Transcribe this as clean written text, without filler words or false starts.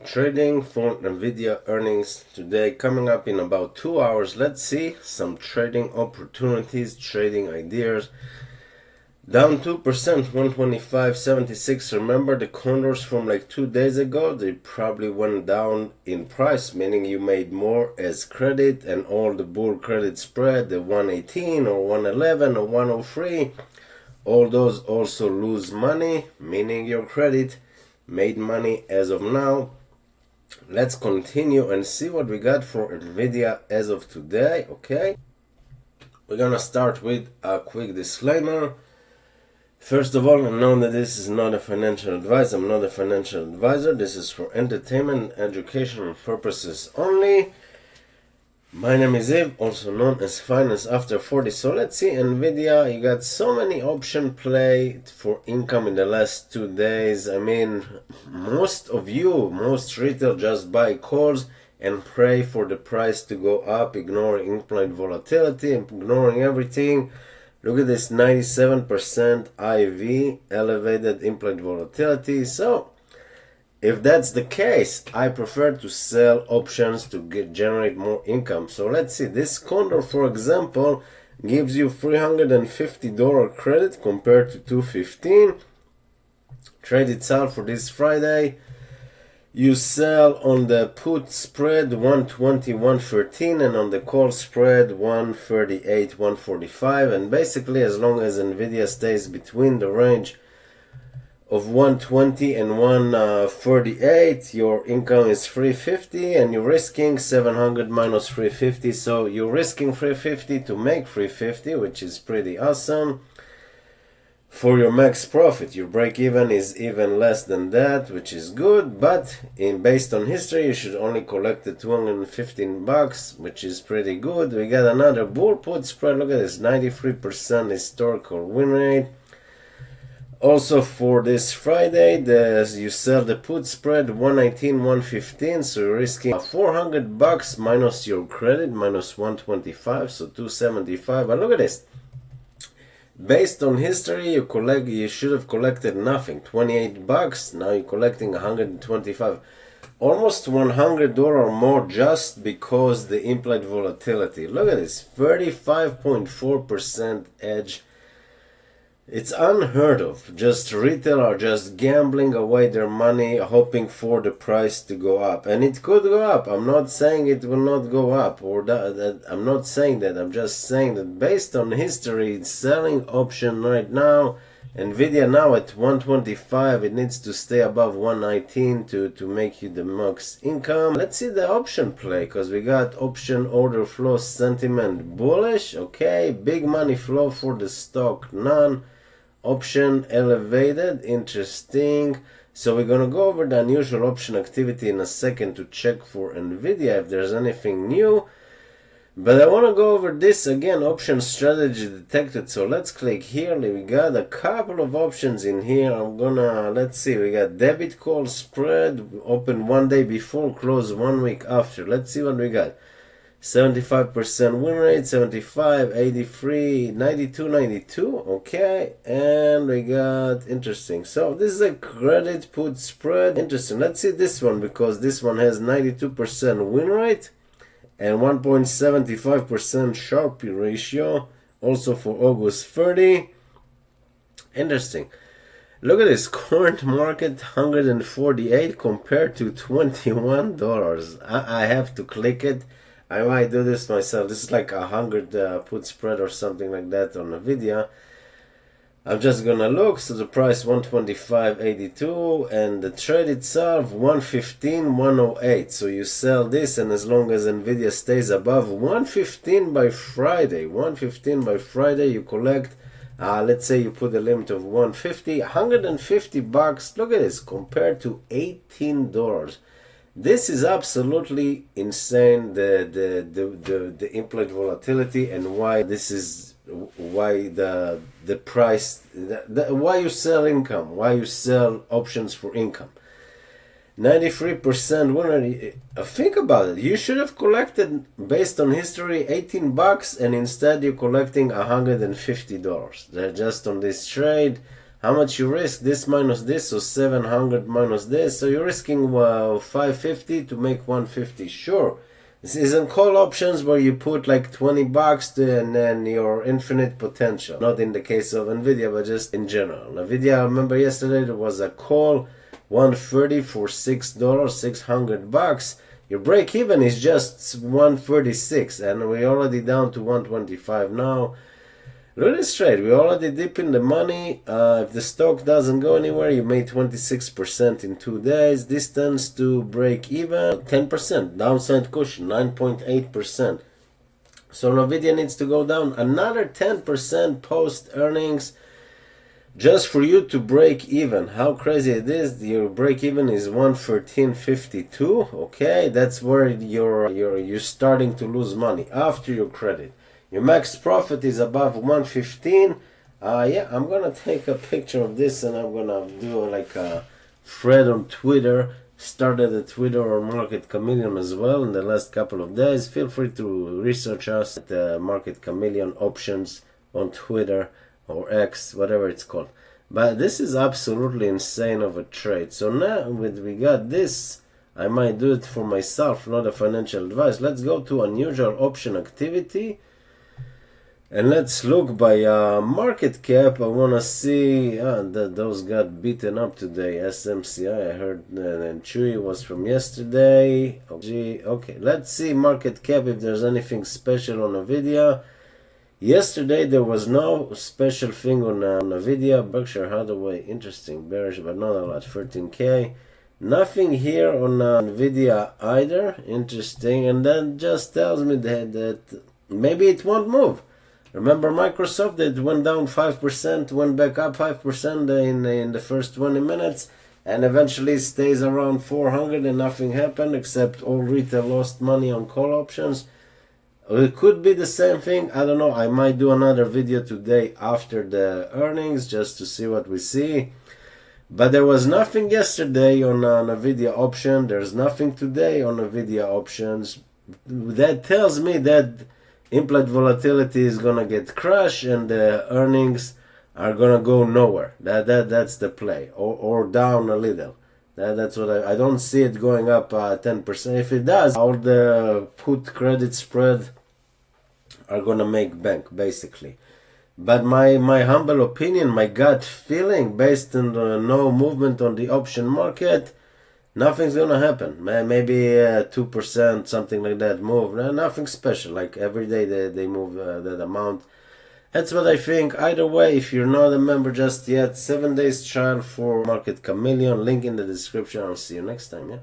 Trading for Nvidia earnings today coming up in about 2 hours. Let's see some trading opportunities, trading ideas. Down 2%, 125.76. Remember the condors from like 2 days ago? They probably went down in price, meaning you made more as credit, and all the bull credit spread, the 118 or 111 or 103, all those also lose money, meaning your credit made money as of now. Let's continue and see what we got for Nvidia as of today. Okay, we're gonna start with a quick disclaimer. First of all, know that this is not a financial advice. I'm not a financial advisor. This is for entertainment and educational purposes only. My name is Eve, also known as Finance After 40. So let's see, Nvidia, you got so many option play for income in the last 2 days. I mean, most retail just buy calls and pray for the price to go up, ignoring implied volatility, ignoring everything. Look at this 97% IV, elevated implied volatility. So if that's the case, I prefer to sell options to generate more income. So let's see, this condor, for example, gives you $350 credit compared to $215. Trade itself for this Friday. You sell on the put spread 120, 113, and on the call spread 138, 145. And basically, as long as Nvidia stays between the range of 120 and 138, your income is 350, and you're risking 700 minus 350. So you're risking 350 to make 350, which is pretty awesome. For your max profit, your break even is even less than that, which is good, but based on history, you should only collect the $215, which is pretty good. We got another bull put spread. Look at this, 93% historical win rate. Also for this Friday, you sell the put spread 119, 115, so you're risking $400 minus your credit, minus 125, so 275. But look at this. Based on history, you should have collected nothing, $28. Now you're collecting 125, almost $100 more just because the implied volatility. Look at this, 35.4% edge. It's unheard of. Just retail are just gambling away their money, hoping for the price to go up, and it could go up. I'm not saying it will not go up, or that I'm not saying that. I'm just saying that based on history, it's selling option right now. Nvidia now at 125. It needs to stay above 119 to make you the max income. Let's see the option play, because we got option order flow sentiment bullish. Okay, big money flow for the stock, none. Option elevated, interesting. So we're gonna go over the unusual option activity in a second to check for Nvidia if there's anything new. But I want to go over this again, option strategy detected. So let's click here. We got a couple of options in here. Let's see, we got debit call spread, open 1 day before, close 1 week after. Let's see what we got. 75% win rate, 75, 83, 92, 92. Okay, and we got, interesting. So this is a credit put spread. Interesting. Let's see this one, because this one has 92% win rate and 1.75% Sharpie ratio, also for August 30. Interesting. Look at this, current market 148 compared to $21. I have to click it. I might do this myself. This is like 100 put spread or something like that on Nvidia. I'm just gonna look. So the price 125.82 and the trade itself 115.108. So you sell this, and as long as Nvidia stays above 115 by Friday, you collect. Let's say you put a limit of 150, $150. Look at this compared to $18. This is absolutely insane. The implied volatility, and why this is why the price, why you sell income, why you sell options for income. 93% winner. Think about it. You should have collected, based on history, $18, and instead you're collecting $150. Just on this trade. how much you risk, this minus this, so 700 minus this, so you're risking 550 to make 150. Sure, this isn't call options where you put like 20 bucks and then your infinite potential. Not in the case of Nvidia, but just in general. Nvidia, I remember yesterday there was a call 130 for $6, 600 bucks. Your break even is just 136, and we're already down to 125 now. Really straight, we already dip in the money. If the stock doesn't go anywhere, you made 26% in 2 days. Distance to break even, 10%. Downside cushion, 9.8%. So Nvidia needs to go down another 10% post earnings just for you to break even. How crazy it is. Your break even is 113.52. Okay, that's where you're starting to lose money after your credit. Your max profit is above 115. Yeah, I'm gonna take a picture of this and I'm gonna do like a thread on Twitter. Started a Twitter or Market Chameleon as well in the last couple of days. Feel free to research us at the Market Chameleon options on Twitter or X, whatever it's called. But this is absolutely insane of a trade. So now we got this, I might do it for myself, not a financial advice. Let's go to unusual option activity. And let's look by market cap. I want to see that those got beaten up today. SMCI, I heard, and Chewy was from yesterday. Okay, let's see market cap if there's anything special on Nvidia. Yesterday there was no special thing on Nvidia. Berkshire Hathaway, interesting, bearish, but not a lot, 13K. Nothing here on Nvidia either, interesting, and that just tells me that maybe it won't move. Remember Microsoft, it went down 5%, went back up 5% in the first 20 minutes, and eventually stays around 400 and nothing happened except all retail lost money on call options. It could be the same thing, I don't know. I might do another video today after the earnings just to see what we see. But there was nothing yesterday on Nvidia option, there's nothing today on Nvidia options. That tells me that implied volatility is gonna get crushed and the earnings are gonna go nowhere. That's the play, or down a little. That's what I don't see it going up 10%. If it does, all the put credit spread are gonna make bank basically. But my humble opinion, my gut feeling, based on no movement on the option market, nothing's gonna happen. Maybe 2%, something like that move. Nothing special. Like every day they move that amount. That's what I think. Either way, if you're not a member just yet, 7 days trial for Market Chameleon. Link in the description. I'll see you next time. Yeah.